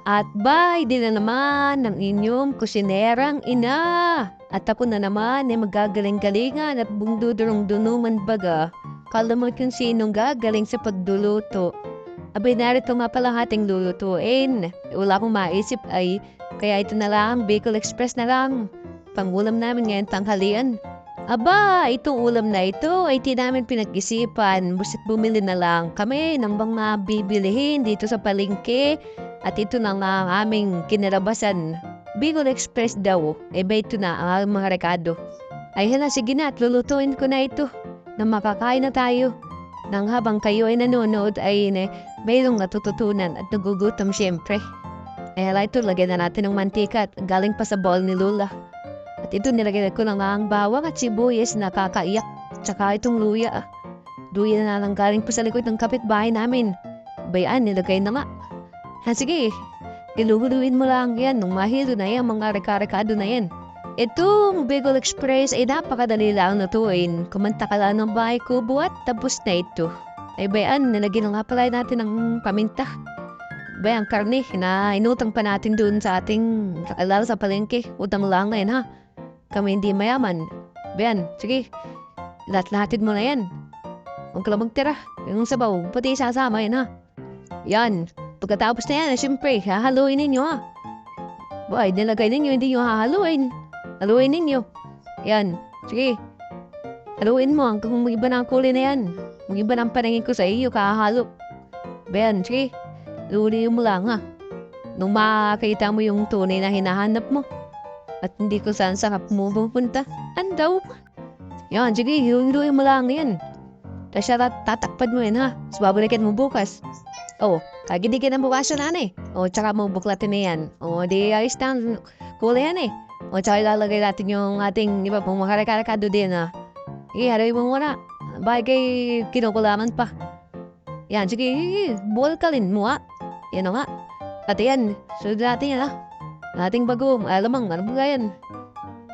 At bye din na naman ng inyong kusinerang ina. At ako na naman ay magagaling-galingan at bungdudurong-dunuman baga. Kala mo kung sinong gagaling sa pagduluto. Abay, narito nga pala ating lulutuin. Wala akong maisip ay kaya ito na lang, Bicol Express na lang. Pangulam namin ngayon tanghalian. Aba, itong ulam na ito ay di namin pinag-isipan. Basta't bumili na lang kami ng mga bibilihin dito sa palengke. At ito na nga ang aming kinalabasan. Bicol Express daw. Ba ito na ang mga rekado. Ay hala, sige na at lulutuin ko na ito. Na makakain na tayo. Nang habang kayo ay nanonood ay mayroong natututunan at nagugutom siyempre. Ay hala, ito lagyan na natin ng mantika at galing pa sa bowl ni Lola. At ito nilagyan ko na nga ang bawang at sibuyas na kakaiyak. Tsaka itong luya. Luya na lang galing pa sa likod ng kapitbahay namin. Bayaan, nilagay na nga. Sige, iluluin mo lang yan nung mahilo na yan, mga reka-rekado na yan. Itong Bicol Express ay napakadali lang natuin. Kumanta ka lang ng bahay ko buhat, tapos na ito. Ay bayaan, nilagyan na nga pala natin ng paminta. Bayang karne na inutang pa natin doon sa ating kakilala sa palengke. Utang lang na yan ha. Kami hindi mayaman. Bayan, sige, lahat-lahatin mo na yan. Huwag ka lang magtira. Yung sabaw, pati sasama yan ha. Yan. Pagkatapos na yan, siyempre, hahaluin ninyo ha. Boy, nilagay ninyo, hindi nyo hahaluin. Haluin ninyo. Yan. Sige. Haluin mo hanggang mag-iba na ang kulay na yan. Mag-iba na ang paningin ko sa iyo, kahahalo. Bayan, sige. Haluin mo lang ha. Nung makakita mo yung tunay na hinahanap mo. At hindi ko saan sarap mo pupunta. Andaw. Yan, sige. Haluin mo lang yan. Tapos siya tatakpad mo yan ha. Tapos babalikan mo bukas. Oh, kagindi ka ng bukas na tsaka mo buklatin na yan. Di ayos na kulay yan tsaka ilalagay natin yung ating iba pong makarekado din haluin mo muna. Bagay kinukulaman pa. Yan, sige, bukalkalin mo Yan nga. At yan, sunod natin yan Ating bago, alamang, ano ba yan?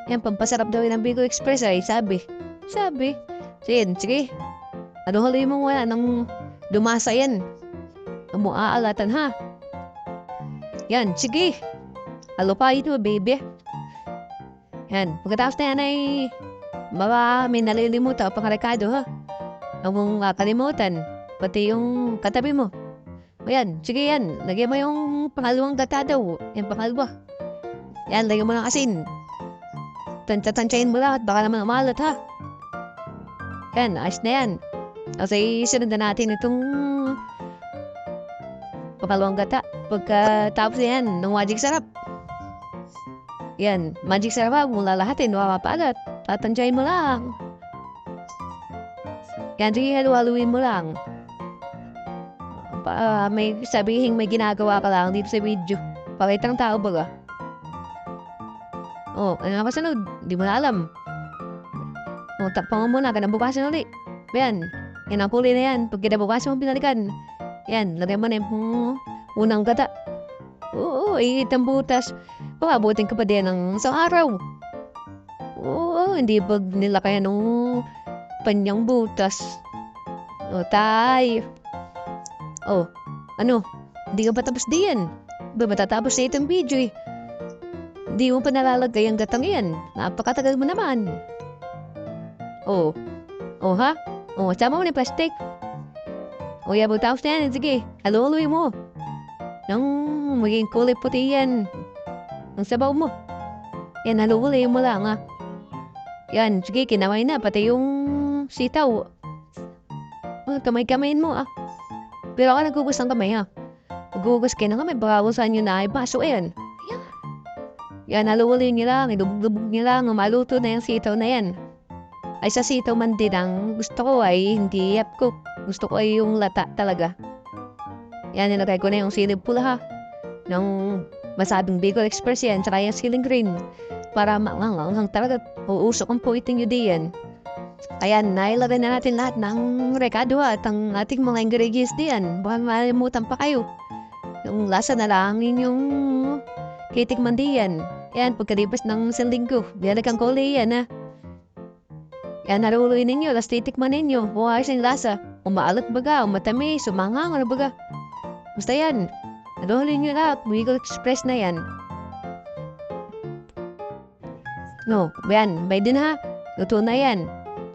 Yan, pampasarap daw yun ng Bicol Express ay sabi. Sige. Ano haluin mo muna nang dumasa yan? Aalatan ha. Yan, sige. Alupain mo, baby. Yan, pagkatapos na yan ay may nalilimutan pang rekado ha. Huwag mong kakalimutan. Pati yung katabi mo. Yan, sige yan. Lagyan mo yung pangalawang gata daw. Yan, pangalawa. Yan, lagyan mo ng asin. Tansyain mo lang at baka naman umalat ha. Yan, ayos na yan. Kasi sunod na natin itong pangalawang gata. Pagkatapos yan, ng magic sarap. Yan, magic sarap ha. Kung lalahatin, mapapaalat. Tatansyain mo lang. Yan, sige, haluin mo lang. May sabihin may ginagawa ka lang dito sa video. Pakitang tao baga. Ano nakasunod? Di mo na alam. Takpan mo muna, kanabukasan ulit. Yan, yan ang kulay na yan. Pag kinabukasan mo pinalikan. Yan, lagay mo na yung unang gata. Itang butas. Pakabutin ka pa din ng isang araw. Hindi ba nila kaya nung panyang butas? Tay. Ano? Hindi ka pa tapos diyan. Ba matatapos na itong video Hindi mo pa nalalagay ang gatang yan. Napakatagal mo naman. Ha? Sama mo na yung plastic. Yabo, tapos na yan. Sige, haluloy mo. Nang maging kulay puti yan. Ang sabaw mo. Yan, haluloy mo lang Yan, sige, kinamay na. Pati yung sitaw. Kamay-kamayin mo Pero ako nagugus ng kamay Nagugus kayo ng kamay. Baka usan nyo na baso yan. Yan, haluloy nyo lang. Idubog nyo lang. Maluto na yung sitaw na yan. Ay sa sitaw man din ang gusto ko ay hindi ko. Gusto ko ay yung lata talaga. Yan, nilagay ko na yung silib pula ng masabing Bicol Express yan. Tsaka yung siling green. Para maangang talaga. Uusok ang puwiting nyo diyan. Ayan, nailagay na natin lahat ng rekado at ang ating mga ingredients diyan. Baka malimutan pa kayo. Yung lasa na lang yung kitikman diyan. Yan, pagkalipas ng isang linggo. Biyalag ang kulay yan Yan, naruloy ninyo. Tapos titikman ninyo. Kung ayos ang lasa. Umaalat baga, umatamis, umangang, ano baga. Basta yan. Rolling nyo lahat. Wiggle Express na yan. No, yan. May din ha. Luto na yan.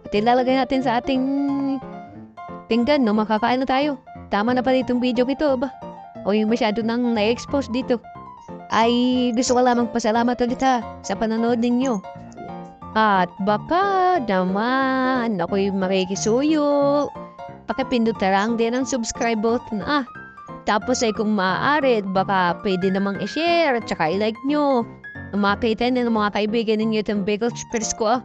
At ilalagay natin sa ating pinggan, no? Makakain na tayo. Tama na pala itong video ito, ba? O yung masyado nang na-expose dito. Ay, gusto ko lamang pasalamat ulit ha sa panonood ninyo. At baka naman ako'y makikisuyo. Pakipindot na lang din ang subscribe button Tapos ay kung maaari, baka pwede namang i-share at saka i-like nyo. Makita na ng mga kaibigan ninyo itong Bagel Express ko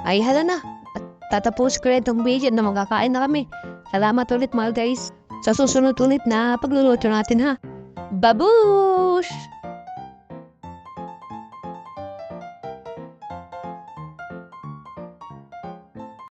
Ay hala na. At tatapos ko rin itong video na magkakain na kami. Salamat ulit mga guys. Sa susunod ulit na pagluluto natin ha. Babush!